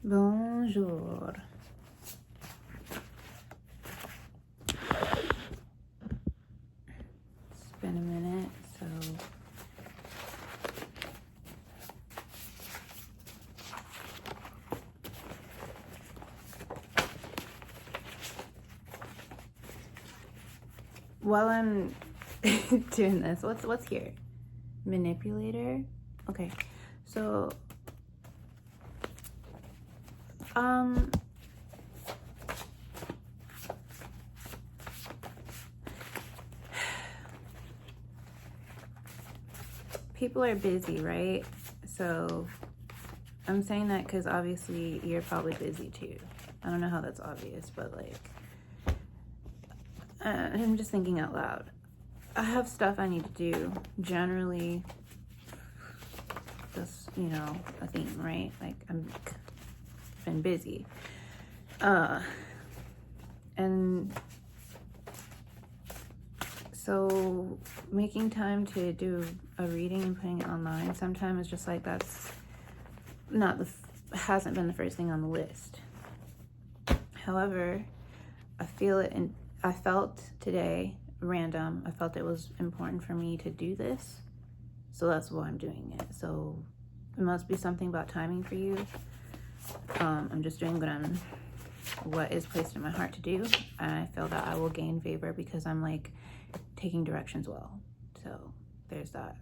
Bonjour. It's been a minute, so while I'm doing this, what's here? Manipulator? Okay. So people are busy, right? So I'm saying that because obviously you're probably busy too. I don't know how that's obvious, but like, I'm just thinking out loud. I have stuff I need to do. Generally, that's, you know, a thing, right? Like, I'm been busy. And so making time to do a reading and putting it online sometimes is just like, that's not hasn't been the first thing on the list. However, I felt today random. I felt it was important for me to do this. So that's why I'm doing it. So it must be something about timing for you. I'm just doing what is placed in my heart to do. And I feel that I will gain favor because I'm like taking directions well. So there's that.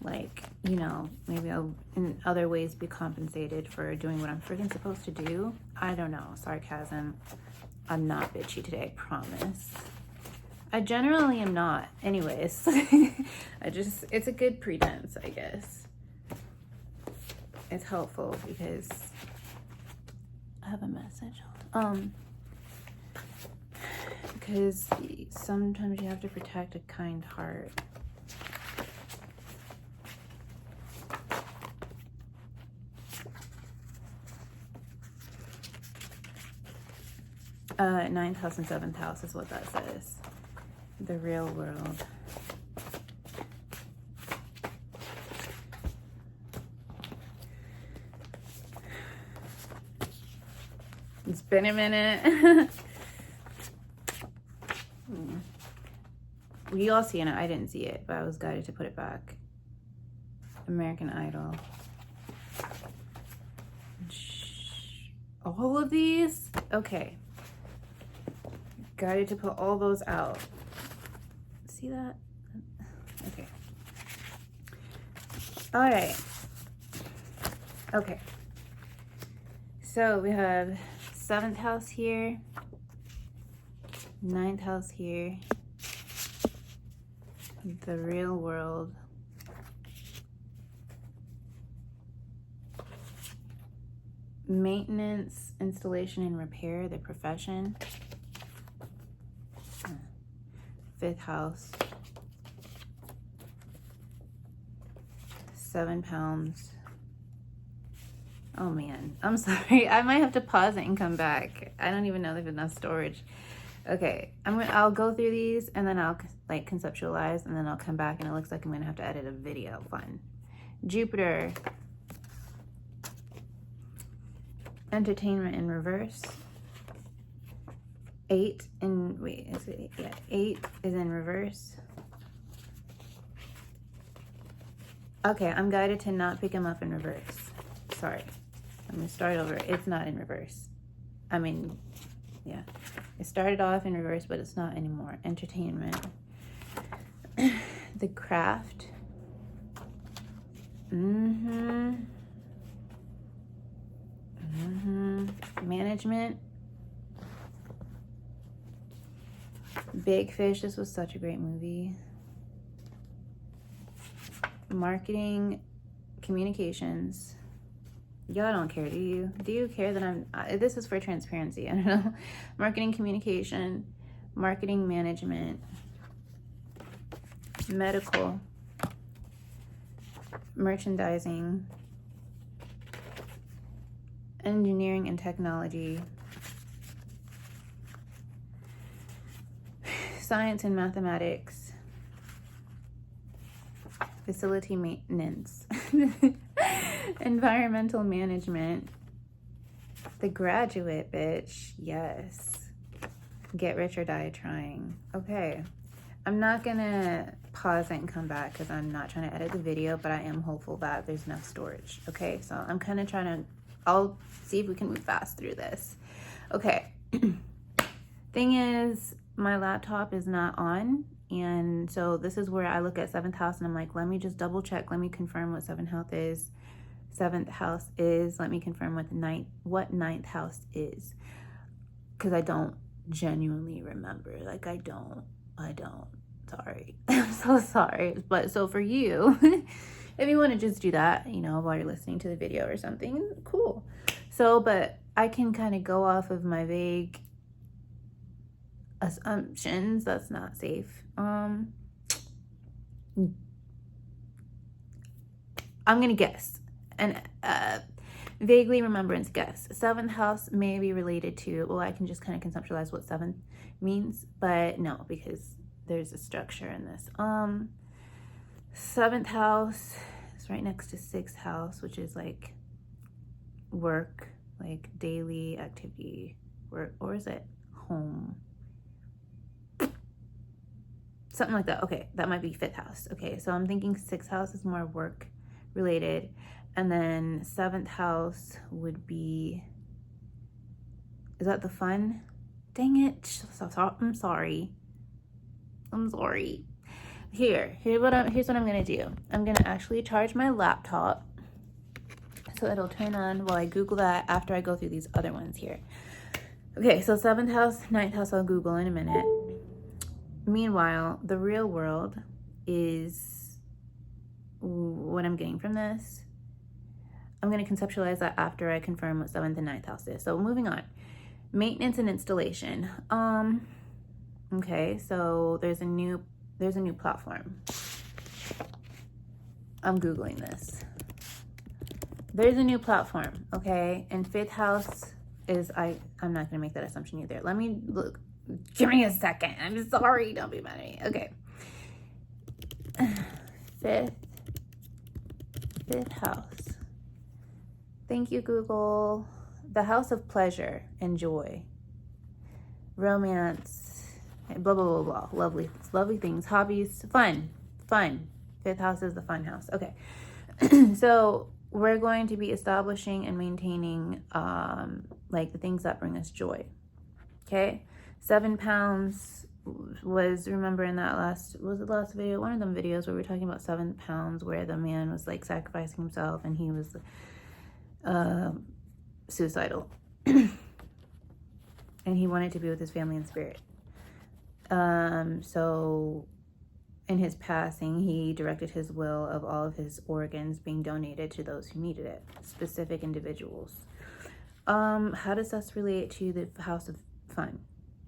Like, you know, maybe I'll in other ways be compensated for doing what I'm freaking supposed to do. I don't know. Sarcasm. I'm not bitchy today, I promise. I generally am not. Anyways. It's a good pretense, I guess. It's helpful because I have a message. Because sometimes you have to protect a kind heart. Ninth house and 7th house is what that says. The real world. It's been a minute. You all seen it. I didn't see it, but I was guided to put it back. American Idol. All of these? Okay. Guided to put all those out. See that? Okay. All right. Okay. So we have 7th house here, 9th house here, the real world, maintenance, installation, and repair, the profession, 5th house, 7 pounds. Oh man, I'm sorry. I might have to pause it and come back. I don't even know if there's enough storage. Okay, I'll go through these and then I'll like conceptualize and then I'll come back and it looks like I'm gonna have to edit a video. Fun. Jupiter. Entertainment in reverse. 8 in, wait, is it 8? Yeah, 8 is in reverse. Okay, I'm guided to not pick him up in reverse. Sorry. I'm gonna start over. It's not in reverse. I mean, yeah. It started off in reverse, but it's not anymore. Entertainment. The craft. Management. Big Fish. This was such a great movie. Marketing. Communications. Y'all don't care, do you? Do you care that this is for transparency, I don't know. Marketing, communication, marketing management, medical, merchandising, engineering and technology, science and mathematics, facility maintenance, environmental management, The Graduate, bitch. Yes. Get rich or die trying. Okay. I'm not gonna pause it and come back because I'm not trying to edit the video, but I am hopeful that there's enough storage. Okay, so I'm kind of trying to, I'll see if we can move fast through this. Okay. Thing is, my laptop is not on, and so this is where I look at 7th house and I'm like, let me just double check, let me confirm what 7th house is. 7th house is, let me confirm what 9th house is, because I don't genuinely remember. Like, I don't. Sorry. I'm so sorry. But so for you, if you want to just do that, you know, while you're listening to the video or something, cool. So, but I can kind of go off of my vague assumptions. That's not safe. I'm gonna guess, and vaguely remembrance guess. 7th house may be related to, well, I can just kind of conceptualize what 7 means, but no, because there's a structure in this. 7th house is right next to 6th house, which is like work, like daily activity, work, or is it home? Something like that. Okay, that might be 5th house. Okay, so I'm thinking 6th house is more work related, and then 7th house would be, is that the fun? Dang it. I'm sorry. Here's what I'm gonna do. I'm gonna actually charge my laptop so it'll turn on while I Google that after I go through these other ones here. Okay, so 7th house, 9th house, I'll Google in a minute. Meanwhile, the real world is what I'm getting from this. I'm going to conceptualize that after I confirm what 7th and 9th house is. So moving on. Maintenance and installation. Okay, so there's a new platform. I'm Googling this. There's a new platform, okay? And 5th house is, I'm not going to make that assumption either. Let me look. Give me a second. I'm sorry. Don't be mad at me. Okay. 5th house. Thank you, Google. The house of pleasure and joy, romance, blah, blah, blah, blah. Lovely things, hobbies, fun. 5th house is the fun house. Okay. So we're going to be establishing and maintaining like the things that bring us joy. Okay. 7 pounds was, remember in that last video, one of them videos where we were talking about 7 pounds, where the man was like sacrificing himself and he was suicidal and he wanted to be with his family in spirit. So in his passing, he directed his will of all of his organs being donated to those who needed it, specific individuals. How does this relate to the house of fun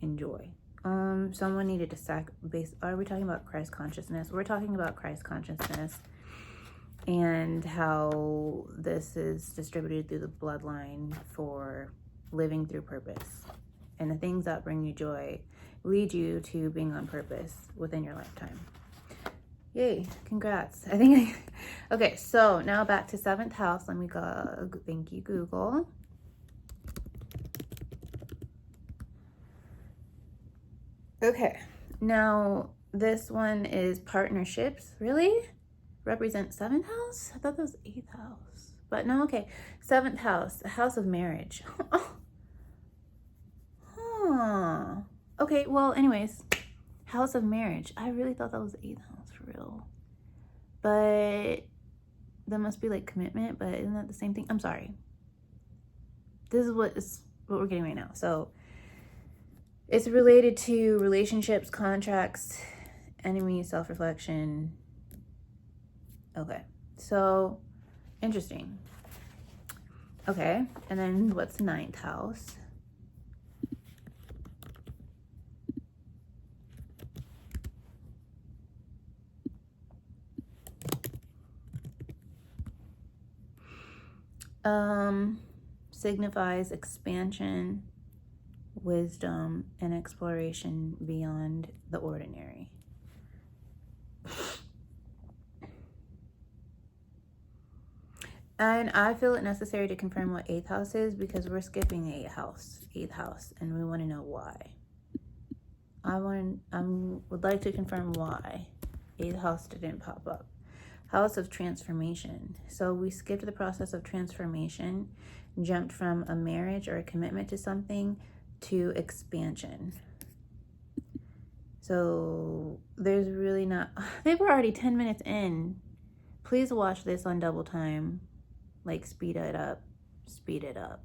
and joy? Someone needed to sacrifice. Are we talking about Christ consciousness? We're talking about Christ consciousness and how this is distributed through the bloodline for living through purpose. And the things that bring you joy lead you to being on purpose within your lifetime. Yay, congrats. Okay, so now back to 7th house. Let me go, thank you, Google. Okay, now this one is partnerships. Really? Represent 7th house? I thought that was 8th house. But no, okay. 7th house, house of marriage. Huh. Okay, well, anyways, house of marriage. I really thought that was 8th house for real. But that must be like commitment, but isn't that the same thing? I'm sorry. This is what we're getting right now. So it's related to relationships, contracts, enemy, self-reflection. Okay, so interesting. Okay, and then what's 9th house? Signifies expansion, wisdom, and exploration beyond the ordinary. And I feel it necessary to confirm what 8th house is because we're skipping the 8th house, and we want to know why. I would like to confirm why 8th house didn't pop up. House of transformation. So we skipped the process of transformation, jumped from a marriage or a commitment to something to expansion. So there's really not, I think we're already 10 minutes in. Please watch this on double time. Like speed it up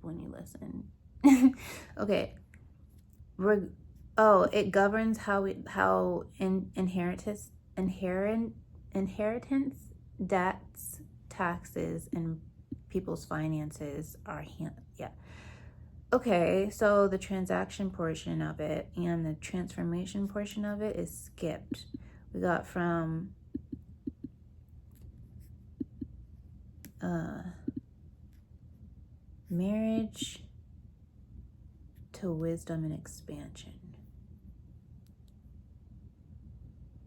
when you listen. Okay. It governs how inheritance, debts, taxes, and people's finances are handled. Yeah. Okay, so the transaction portion of it and the transformation portion of it is skipped. We got from marriage to wisdom and expansion.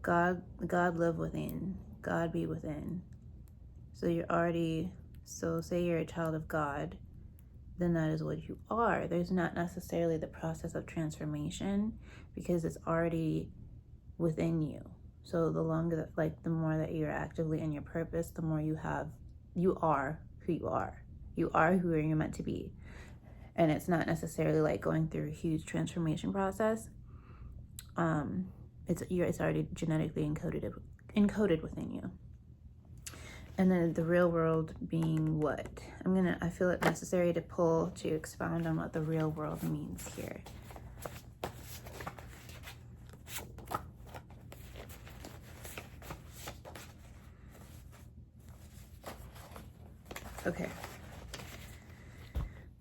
God live within. God be within. So say you're a child of God, then that is what you are. There's not necessarily the process of transformation because it's already within you. So the more that you're actively in your purpose, the more you are who you are. You are who you're meant to be. And it's not necessarily like going through a huge transformation process. It's already genetically encoded within you. And then the real world being what? I feel it necessary to expound on what the real world means here. Okay.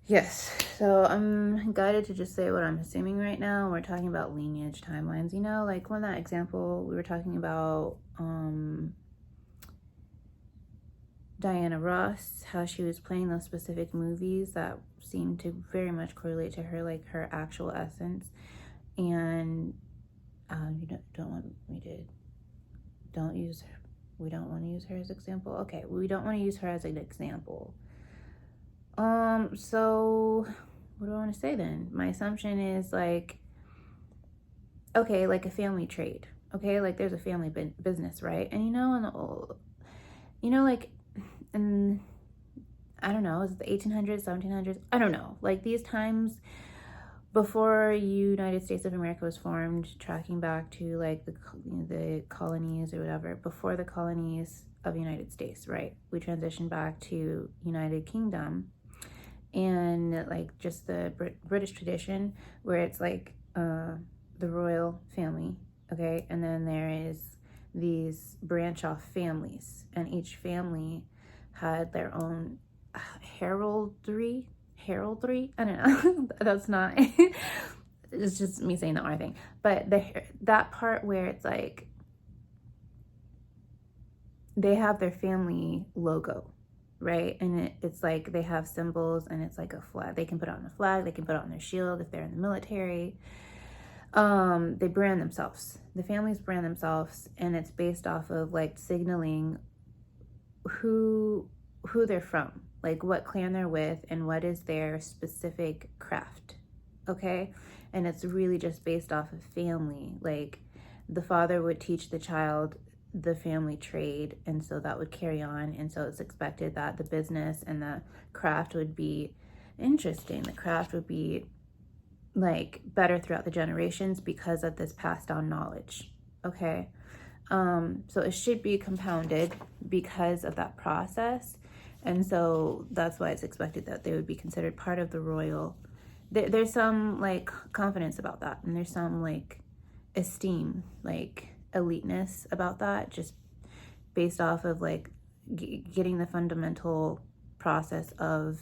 Yes, so I'm guided to just say what I'm assuming right now. We're talking about lineage timelines, like when that example we were talking about Diana Ross, how she was playing those specific movies that seemed to very much correlate to her, like her actual essence. And we don't want to use her as example. Okay, we don't want to use her as an example. So what do I want to say then? My assumption is like a family trade. Okay, like there's a family business, right? And and I don't know, is it the 1800s, 1700s? I don't know. Like these times before United States of America was formed, tracking back to like the colonies or whatever, before the colonies of the United States, right? We transitioned back to United Kingdom and like just the British tradition where it's like the royal family, okay? And then there is these branch off families, and each family had their own heraldry. I don't know. That's not, it's just me saying the R thing. But that part where it's like they have their family logo, right? And it's like they have symbols, and it's like a flag. They can put it on a flag, they can put it on their shield if they're in the military. They brand themselves. The families brand themselves, and it's based off of like signaling who they're from, like what clan they're with and what is their specific craft, okay? And it's really just based off of family. Like the father would teach the child the family trade, and so that would carry on, and so it's expected that the business and the craft would be interesting. The craft would be like better throughout the generations because of this passed down knowledge, okay? So it should be compounded because of that process. And so that's why it's expected that they would be considered part of the royal. There's some like confidence about that, and there's some like esteem, like eliteness about that, just based off of like getting the fundamental process of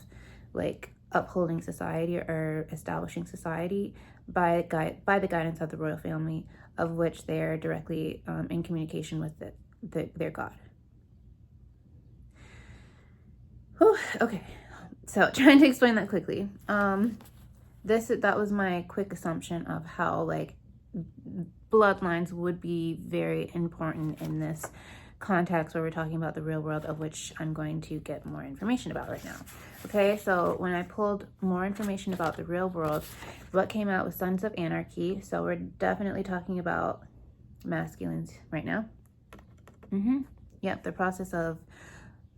like upholding society or establishing society by the guidance of the royal family, of which they're directly in communication with their God. Whew, okay, so trying to explain that quickly. That was my quick assumption of how like bloodlines would be very important in this context where we're talking about the real world, of which I'm going to get more information about right now. Okay, so when I pulled more information about the real world, what came out was Sons of Anarchy. So we're definitely talking about masculines right now. Yep, the process of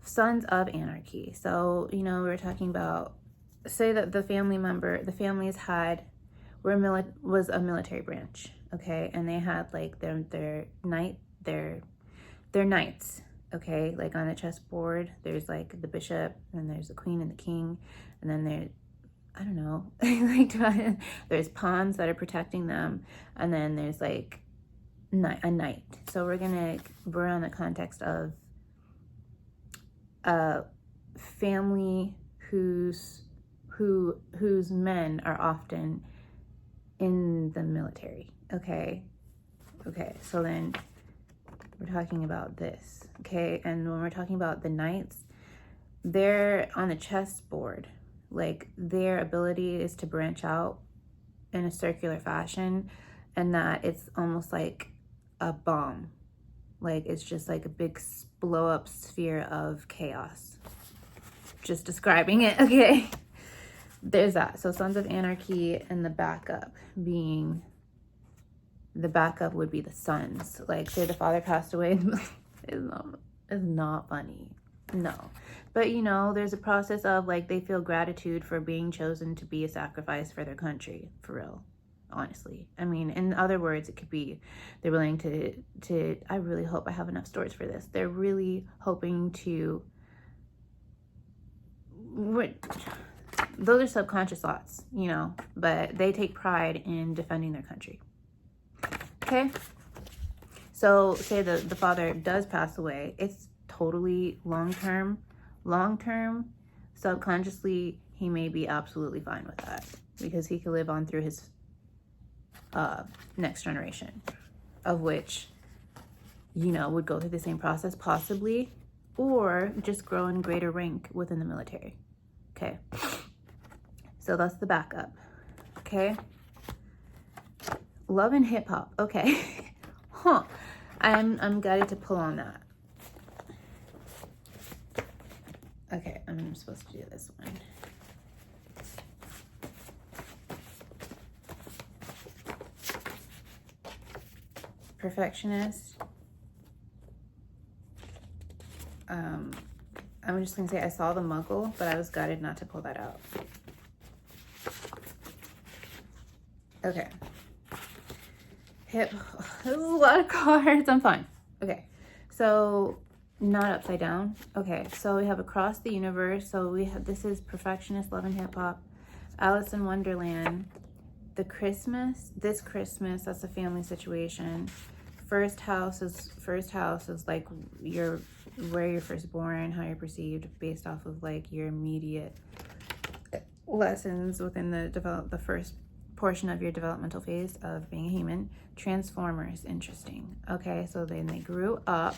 Sons of Anarchy. So, you know, we're talking about, say that the families was a military branch, okay, and they had like their knights, okay, like on a chessboard. There's like the bishop, and there's the queen and the king, and then there's, I don't know, like there's pawns that are protecting them, and then there's like a knight. So we're on the context of a family whose men are often in the military. Okay, so then we're talking about this, okay? And when we're talking about the knights, they're on the chessboard. Like, their ability is to branch out in a circular fashion, and that it's almost like a bomb. Like, it's just like a big blow up sphere of chaos. Just describing it, okay? There's that. So Sons of Anarchy, and the backup would be the sons. Like, say the father passed away. It's not funny. No. But, you know, there's a process of, like, they feel gratitude for being chosen to be a sacrifice for their country. For real. Honestly. I mean, in other words, it could be they're willing to I really hope I have enough stories for this. They're really hoping to... Those are subconscious thoughts, you know, but they take pride in defending their country. Okay? So say the father does pass away. It's totally long-term, subconsciously, he may be absolutely fine with that, because he could live on through his next generation, of which, you know, would go through the same process possibly, or just grow in greater rank within the military. Okay, so that's the backup. Okay, love and hip hop. Okay, huh? I'm guided to pull on that. Okay, I'm supposed to do this one. Perfectionist. I'm just gonna say I saw the Muggle, but I was guided not to pull that out. Okay. Hip. This is a lot of cards. I'm fine. Okay. So not upside down. Okay. So we have Across the Universe. So this is Perfectionist, Love and Hip Hop, Alice in Wonderland, this Christmas, that's a family situation. First house is like where you're first born, how you're perceived based off of like your immediate lessons within the first portion of your developmental phase of being a human. Transformers, interesting. Okay, so then they grew up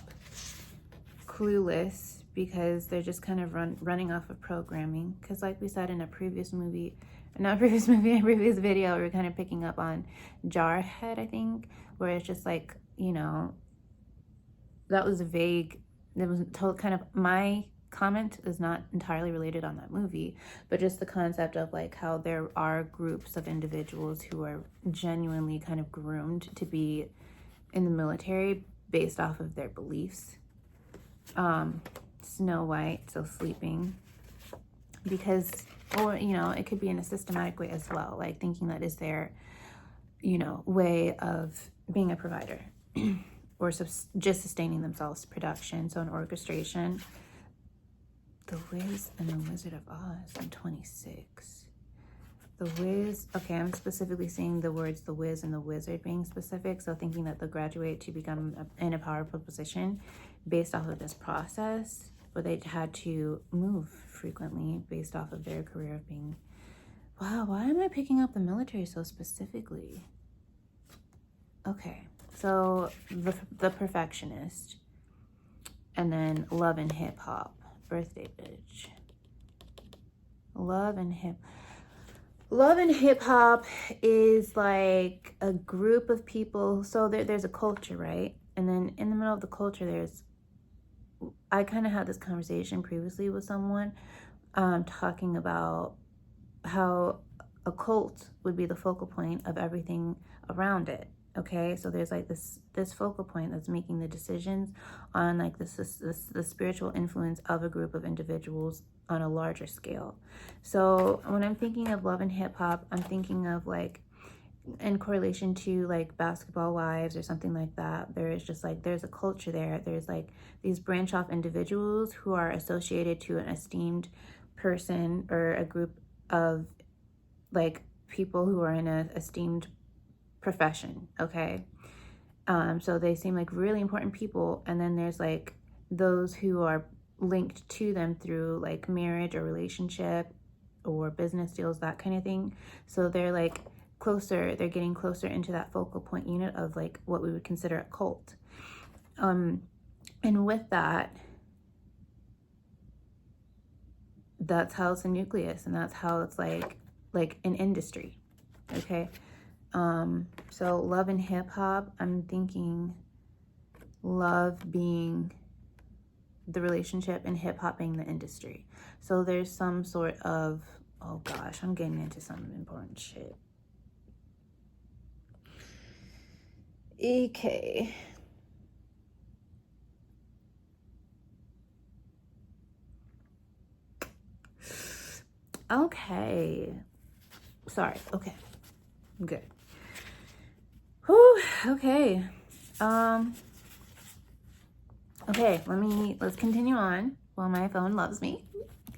clueless because they're just kind of running off of programming. Because like we said in a previous video, we were kind of picking up on Jarhead, I think, where it's just like, you know, that was vague. It was kind of, my comment is not entirely related on that movie, but just the concept of like how there are groups of individuals who are genuinely kind of groomed to be in the military based off of their beliefs. Snow White, so sleeping, because, or, you know, it could be in a systematic way as well, like thinking that is their, you know, way of being a provider or just sustaining themselves, production. So an orchestration. The Wiz and the Wizard of Oz in 26. The Wiz, okay, I'm specifically seeing the words the Wiz and the Wizard being specific, so thinking that they'll graduate to become in a powerful position based off of this process, but they had to move frequently based off of their career of being, wow, why am I picking up the military so specifically? Okay, so the Perfectionist, and then Love and Hip Hop. Birthday bitch. Love and hip hop is like a group of people. So there's a culture, right? And then in the middle of the culture, there's I kind of had this conversation previously with someone, talking about how a cult would be the focal point of everything around it. Okay, so there's like this focal point that's making the decisions on like the spiritual influence of a group of individuals on a larger scale. So when I'm thinking of Love and Hip Hop, I'm thinking of like in correlation to like Basketball Wives or something like that. There is just like, there's a culture there. There's like these branch off individuals who are associated to an esteemed person or a group of like people who are in a esteemed profession. Okay, so they seem like really important people, and then there's like those who are linked to them through like marriage or relationship or business deals, that kind of thing. So they're like closer, they're getting closer into that focal point unit of like what we would consider a cult. And with that, that's how it's a nucleus, and that's how it's like an industry. Okay, so Love and Hip Hop, I'm thinking love being the relationship and hip hop being the industry. So there's some sort of, oh gosh, I'm getting into some important shit. Okay. Okay. Sorry. Okay. Good. Whew. Okay. Okay, let's continue on while my phone loves me.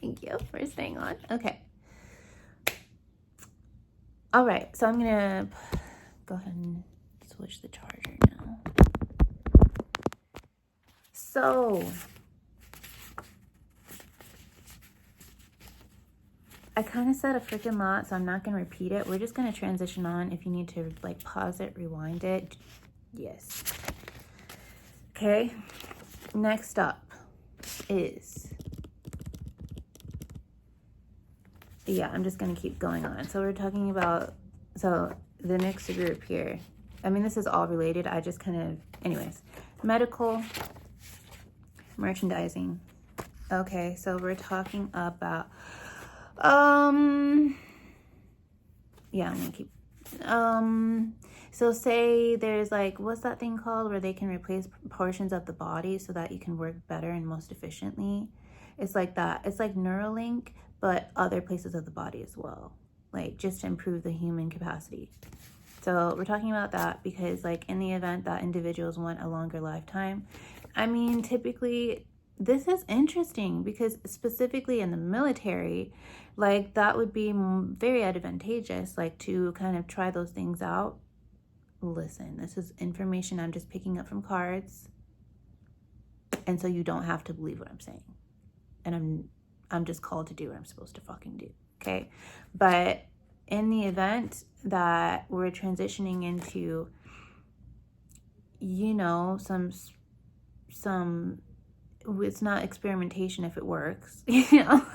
Thank you for staying on. Okay. All right, so I'm gonna go ahead and switch the charger now. So I kind of said a freaking lot, so I'm not gonna repeat it. We're just gonna transition on. If you need to like pause it, rewind it, yes. Okay, next up is, yeah, I'm just gonna keep going on. So we're talking about, so the next group here, I mean, this is all related. I just kind of, anyways, medical, merchandising. Okay, so we're talking about, yeah, I'm gonna keep, so say there's like, what's that thing called where they can replace portions of the body so that you can work better and most efficiently? It's like that. It's like Neuralink, but other places of the body as well, like just to improve the human capacity. So we're talking about that because like in the event that individuals want a longer lifetime, I mean, typically this is interesting because specifically in the military, like that would be very advantageous, like to kind of try those things out. Listen, this is information I'm just picking up from cards, and so you don't have to believe what I'm saying, and I'm just called to do what I'm supposed to fucking do. Okay, but in the event that we're transitioning into, you know, some it's not experimentation if it works, you know.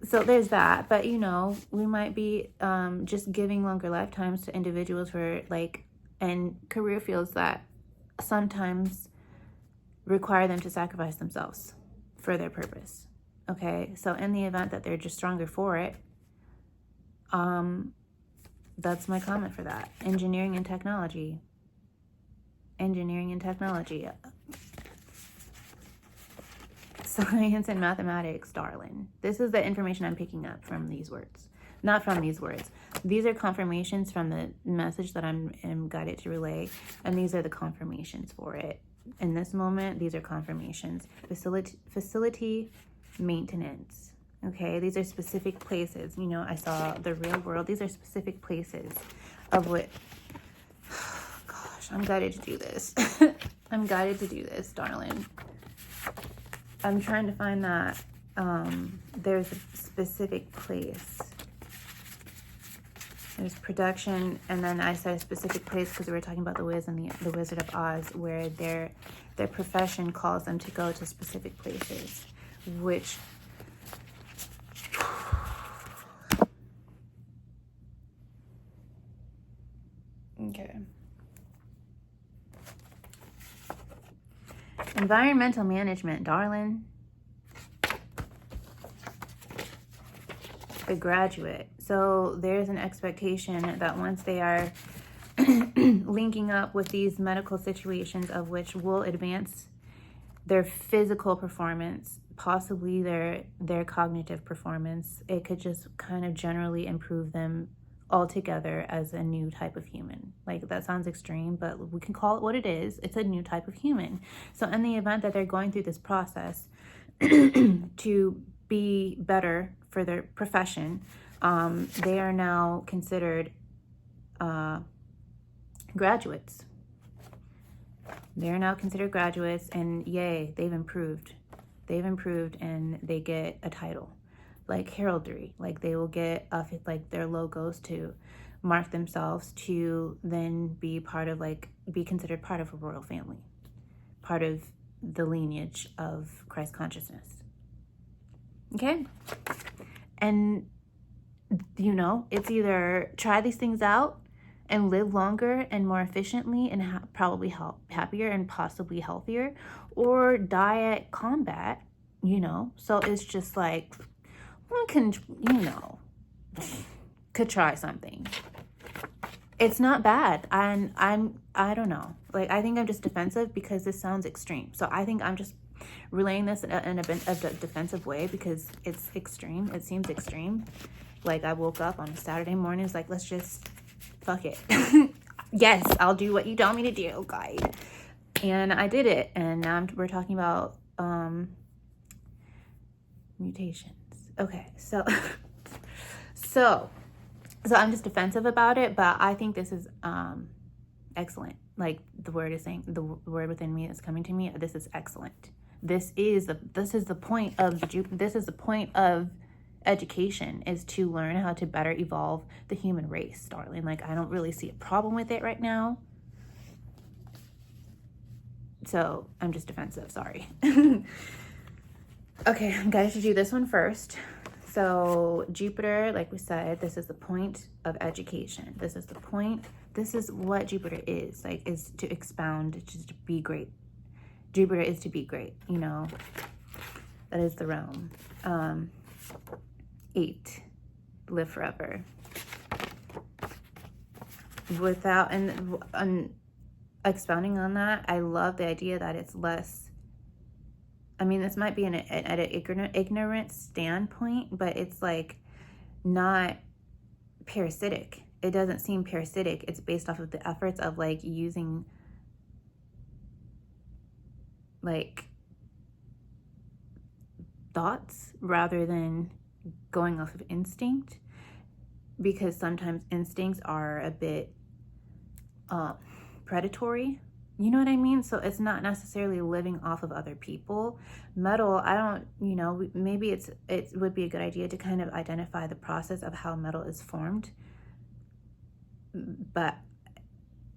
So there's that, but you know, we might be just giving longer lifetimes to individuals for like, and career fields that sometimes require them to sacrifice themselves for their purpose. Okay, so in the event that they're just stronger for it, that's my comment for that. Engineering and technology. Science and mathematics, darling. This is the information I'm picking up from these words. Not from these words. These are confirmations from the message that I'm guided to relay, and these are the confirmations for it. In this moment, these are confirmations. Facility maintenance. Okay, these are specific places. You know, I saw the real world. These are specific places of what... Gosh, I'm guided to do this. I'm guided to do this, darling. I'm trying to find that there's a specific place. There's production, and then I said a specific place because we were talking about the Wiz and the Wizard of Oz, where their profession calls them to go to specific places, which... Okay. Environmental management, darling. The graduate. So there's an expectation that once they are linking up with these medical situations, of which will advance their physical performance, possibly their cognitive performance, it could just kind of generally improve them altogether as a new type of human. Like, that sounds extreme, but we can call it what it is. It's a new type of human. So in the event that they're going through this process to be better for their profession, they are now considered graduates. They're now considered graduates, and yay, they've improved. They've improved, and they get a title, like heraldry. Like, they will get like their logos to mark themselves to then be part of, like, be considered part of a royal family, part of the lineage of Christ consciousness. Okay? And, you know, it's either try these things out and live longer and more efficiently and probably happier and possibly healthier, or die at combat, you know. So it's just like, one can, you know, could try something. It's not bad. And I don't know. Like, I think I'm just defensive because this sounds extreme. So I think I'm just relaying this in a defensive way because it's extreme. It seems extreme. Like, I woke up on a Saturday morning, it's like, let's just fuck it. Yes, I'll do what you tell me to do, guide. And I did it. And now we're talking about mutations. Okay, so I'm just defensive about it, but I think this is excellent. Like, the word is saying, the word within me is coming to me. This is excellent. This is the point of education, is to learn how to better evolve the human race, darling. Like, I don't really see a problem with it right now. So I'm just defensive, sorry. Okay, I'm going to do this one first. So Jupiter, like we said, this is the point of education. This is the point. This is what Jupiter is, like, is to expound, just to be great. Jupiter is to be great, you know. That is the realm. 8, live forever. Without, and expounding on that, I love the idea that it's less, I mean, this might be at an ignorant standpoint, but it's like not parasitic. It doesn't seem parasitic. It's based off of the efforts of, like, using, like, thoughts rather than going off of instinct, because sometimes instincts are a bit predatory, you know what I mean? So it's not necessarily living off of other people. Metal, I don't, you know, maybe it would be a good idea to kind of identify the process of how metal is formed, but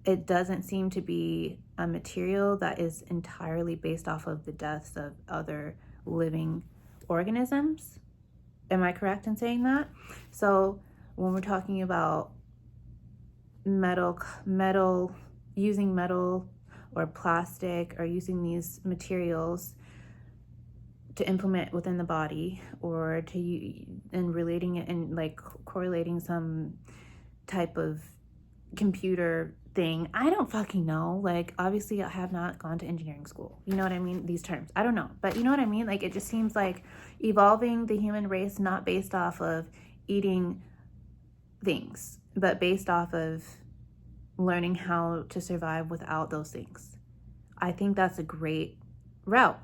it doesn't seem to be a material that is entirely based off of the deaths of other living organisms. Am I correct in saying that? So when we're talking about metal, using metal or plastic, or using these materials to implement within the body, or and relating it and, like, correlating some type of computer thing. I don't fucking know. Like, obviously I have not gone to engineering school. You know what I mean? These terms, I don't know. But you know what I mean? Like, it just seems like evolving the human race, not based off of eating things, but based off of learning how to survive without those things. I think that's a great route.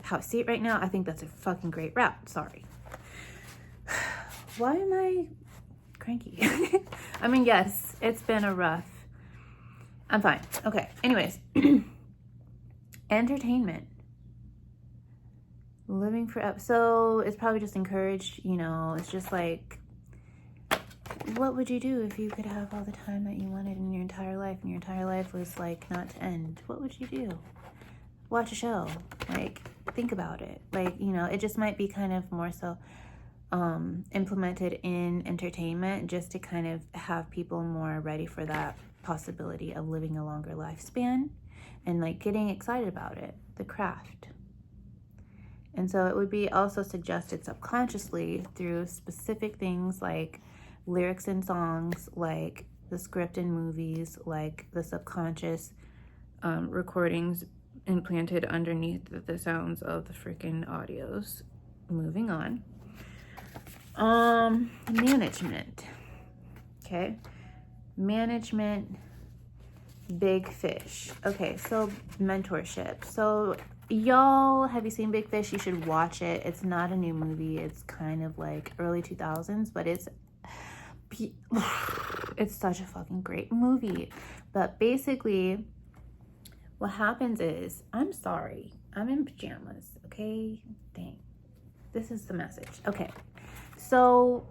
How I see it right now, I think that's a fucking great route. Sorry. Why am I cranky? I mean, yes, it's been a rough. I'm fine. Okay. Anyways, entertainment. Living forever. So it's probably just encouraged, you know, it's just like, what would you do if you could have all the time that you wanted in your entire life, and your entire life was, like, not to end? What would you do? Watch a show. Like, think about it. Like, you know, it just might be kind of more so implemented in entertainment, just to kind of have people more ready for that possibility of living a longer lifespan. and like getting excited about it, the craft. And so it would be also suggested subconsciously through specific things like lyrics in songs, like the script in movies, like the subconscious recordings implanted underneath the sounds of the freaking audios. Moving on. Management. Okay. Management, Big Fish. Okay, so mentorship. So y'all, have you seen Big Fish? You should watch it. It's not a new movie. It's kind of like early 2000s, but it's such a fucking great movie. But basically what happens is, I'm sorry, I'm in pajamas, okay? Dang. This is the message. Okay. So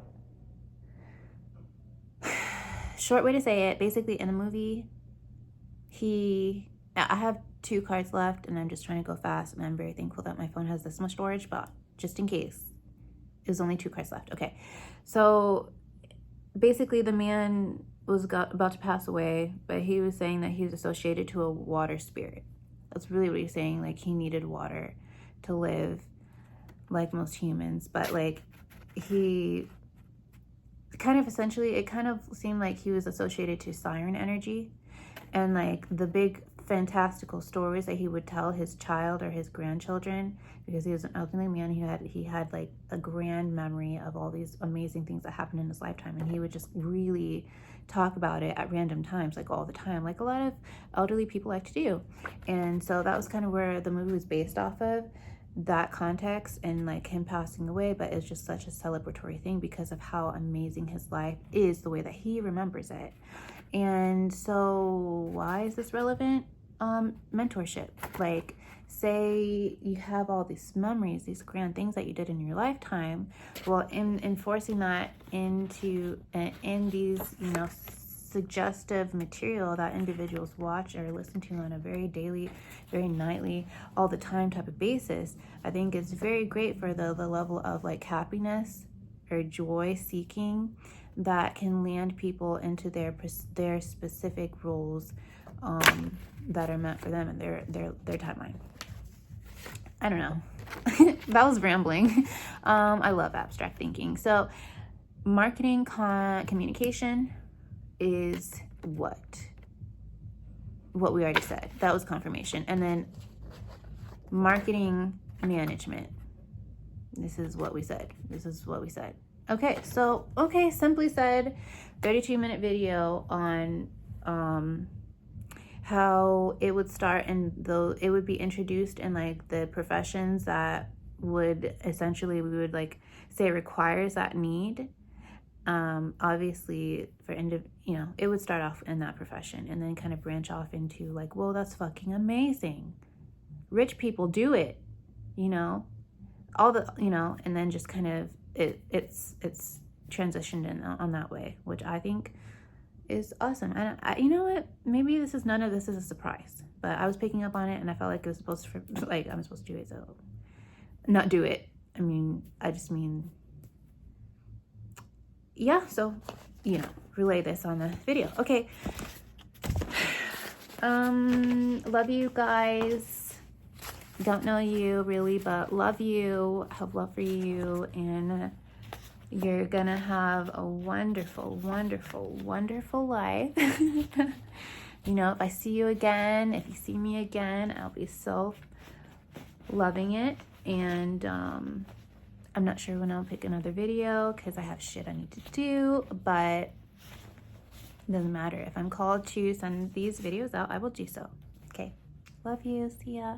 short way to say it, basically in the movie, I have 2 cards left and I'm just trying to go fast, and I'm very thankful that my phone has this much storage, but just in case, there's only 2 cards left. Okay, so basically the man was about to pass away, but he was saying that he was associated to a water spirit. That's really what he's saying, like he needed water to live like most humans, but like he kind of essentially, it kind of seemed like he was associated to siren energy, and like the big fantastical stories that he would tell his child or his grandchildren, because he was an elderly man. He had like a grand memory of all these amazing things that happened in his lifetime, and he would just really talk about it at random times, like all the time, like a lot of elderly people like to do. And so that was kind of where the movie was based off of, that context, and like him passing away, but it's just such a celebratory thing because of how amazing his life is, the way that he remembers it. And so why is this relevant? Mentorship. Like, say you have all these memories, these grand things that you did in your lifetime. Well, in enforcing that into in these, you know, suggestive material that individuals watch or listen to on a very daily, very nightly, all the time type of basis, I think it's very great for the level of like happiness or joy seeking that can land people into their specific roles that are meant for them and their timeline. I don't know. That was rambling. I love abstract thinking. So marketing communication is what we already said. That was confirmation. And then marketing management. This is what we said. Okay, so simply said, 32-minute video on how it would start, and though it would be introduced in like the professions that would essentially, we would like say requires that need. Obviously for it would start off in that profession and then kind of branch off into like, well, that's fucking amazing. Rich people do it, all the, and then just kind of it's transitioned in on that way, which I think is awesome. And you know what? Maybe none of this is a surprise, but I was picking up on it and I felt like it was supposed to, like, I'm supposed to do it, so not do it. I just mean, yeah, so, relay this on the video. Okay. Love you guys. Don't know you really, but love you. Have love for you, and you're gonna have a wonderful, wonderful, wonderful life. If I see you again, if you see me again, I'll be so loving it. And I'm not sure when I'll pick another video because I have shit I need to do, but it doesn't matter. If I'm called to send these videos out, I will do so. Okay. Love you. See ya.